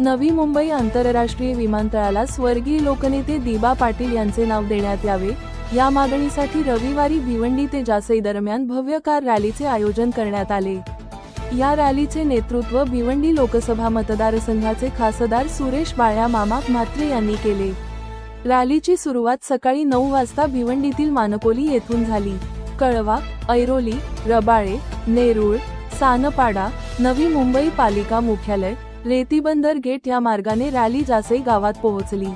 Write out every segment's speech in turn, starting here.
नवी मुंबई आंतरराष्ट्रीय विमानतळाला स्वर्गीय लोकनेते दिबा पाटील यांचे नाव देण्यात यावे, या मागणीसाठी रविवारी भिवंडी ते जासई दरम्यान भव्य कार रॅलीचे आयोजन करण्यात आले। या रॅलीचे नेतृत्व भिवंडी लोकसभा मतदारसंघाचे खासदार सुरेश बाळ्या मामा म्हात्रे यांनी केले। रॅलीची सुरुवात सकाळी 9 वाजता भिवंडीतील मानकोली येथून झाली। कळवा, ऐरोली, रबाळे, नेरूळ, सानपाडा, नवी मुंबई पालिका मुख्यालय, रेतीबंदर गेट या मार्गाने रॅली जासई गावात पोहोचली।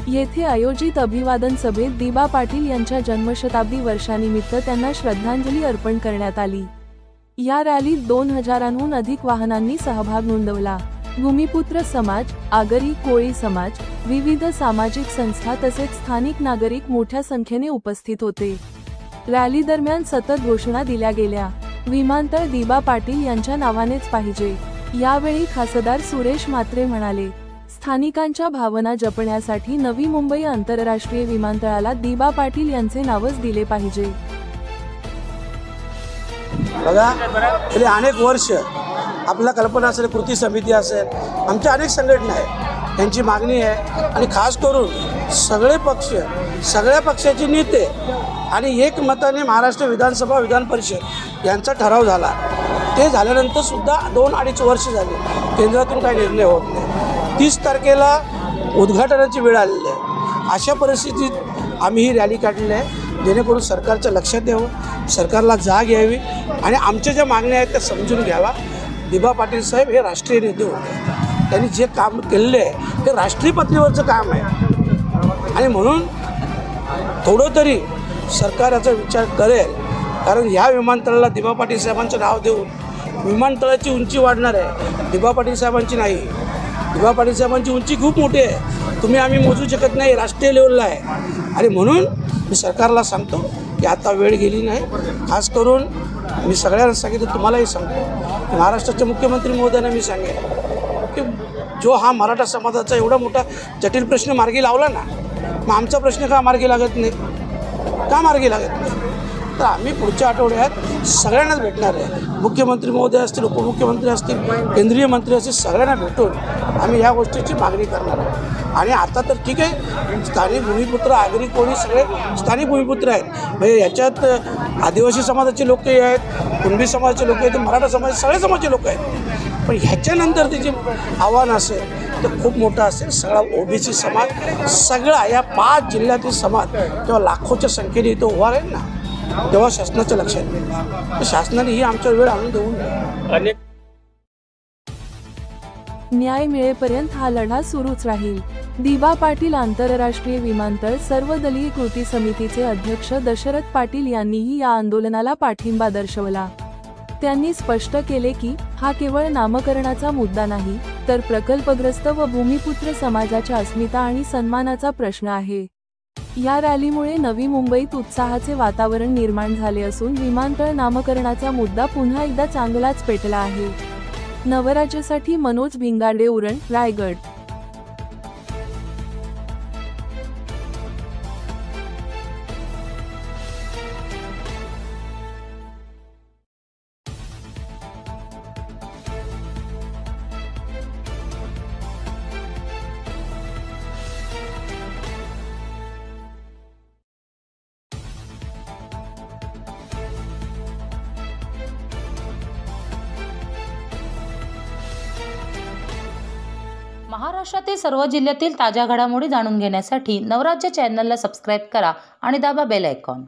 येथे आयोजित अभिवादन सभेत दिबा पाटील यांच्या जन्मशताब्दी वर्षानिमित्त त्यांना श्रद्धांजली अर्पण करण्यात आली। या रॅलीत 2000हून अधिक वाहनांनी सहभाग नोंदवला। भूमिपुत्र समाज, आगरी कोळी समाज, विविध सामाजिक संस्था तसेच स्थानिक नागरिक मोठ्या संख्येने उपस्थित होते। रॅली दरम्यान सतत घोषणा दिल्या गेल्या। विमानतळ दिबा पाटील यांच्या नावानेच पाहिजे। यावेळी खासदार सुरेश म्हात्रे म्हणाले, स्थानिकांच्या भावना जपण्यासाठी नवी मुंबई आंतरराष्ट्रीय विमानतळाला दिबा पाटील यांचे नावच दिले पाहिजे। बघा, गेली अनेक वर्ष आपल्याला कल्पना असेल, कृती समिती असेल, आमच्या अनेक संघटना आहेत, त्यांची मागणी आहे आणि खास करून सगळे पक्ष, सगळ्या पक्षाचे नेते आणि एक मताने महाराष्ट्र विधानसभा विधान परिषद यांचा ठराव झाला। ते झाल्यानंतर सुद्धा 2-2.5 वर्ष झाले, केंद्रातून काही निर्णय होत नाही। 30 तारखेला उद्घाटनाची वेळ आलेली आहे। अशा परिस्थितीत आम्ही ही रॅली काढलेली आहे, जेणेकरून सरकारच्या लक्षात यावं, सरकारला जाग यावी आणि आमच्या ज्या मागण्या आहेत त्या समजून घ्यावा। दिबा पाटील साहेब हे राष्ट्रीय नेते होते, त्यांनी जे काम केलेले आहे ते राष्ट्रीय पातळीवरचं काम आहे आणि म्हणून थोडं तरी सरकार याचा विचार करेल, कारण ह्या विमानतळाला दिबा पाटील साहेबांचं नाव देऊन विमानतळाची उंची वाढणार आहे, दिबा पाटील साहेबांची नाही। दिबा पाटील साहेबांची उंची खूप मोठी आहे, तुम्ही आम्ही मोजू शकत नाही, राष्ट्रीय लेवलला आहे आणि म्हणून मी सरकारला सांगतो की आता वेळ गेली नाही। खास करून मी सगळ्यांना सांगितलं, तुम्हालाही सांगतो की महाराष्ट्राचे मुख्यमंत्री महोदयांना मी सांगेन की जो हा मराठा समाजाचा एवढा मोठा जटिल प्रश्न मार्गी लावला ना, मग आमचा प्रश्न का मार्गी लागत नाही, का मार्गी लागत नाही? तर आम्ही पुढच्या आठवड्यात सगळ्यांनाच भेटणार आहे, मुख्यमंत्री महोदय असतील, उपमुख्यमंत्री असतील, केंद्रीय मंत्री असतील, सगळ्यांना भेटून आम्ही या गोष्टीची मागणी करणार आहोत। आणि आता तर ठीक आहे, स्थानिक भूमिपुत्र, आगरी कोळी सगळे स्थानिक भूमिपुत्र आहेत, म्हणजे याच्यात आदिवासी समाजाचे लोकही आहेत, कुणबी समाजाचे लोक आहेत, मराठा समाज, सगळे समाजाचे लोक आहेत। पण ह्याच्यानंतर ते जे आव्हान असेल ते खूप मोठं असेल। सगळा ओबीसी समाज, सगळा या 5 जिल्ह्यातील समाज तेव्हा लाखोच्या संख्येने इथं उभा राहील ना, तेव्हा शासनाच्या लक्षात येईल। तर शासनाने ही आमच्या वेळ आणून देऊन अनेक न्याय मिळेपर्यंत हा लढा सुरूच राहील। दिबा पाटील आंतरराष्ट्रीय विमानतळ सर्वदलीय कृती समितीचे अध्यक्ष दशरथ पाटील यांनीही या आंदोलनाला पाठिंबा दर्शवला। त्यांनी स्पष्ट केले की हा केवळ नामकरणाचा मुद्दा नाही, तर प्रकल्पग्रस्त व भूमिपुत्र समाजाच्या अस्मिता आणि सन्मानाचा प्रश्न आहे। या रॅलीमुळे नवी मुंबईत उत्साहाचे वातावरण निर्माण झाले असून विमानतळ नामकरणाचा मुद्दा पुन्हा एकदा चांगलाच पेटला आहे। नवराज्यासाठी मनोज भिंगाडे, उरण, रायगड। महाराष्ट्रातील सर्व जिल्ह्यातील ताज्या घडामोडी जाणून घेण्यासाठी नवराज्य चॅनलला सबस्क्राईब करा आणि दाबा बेल आयकॉन।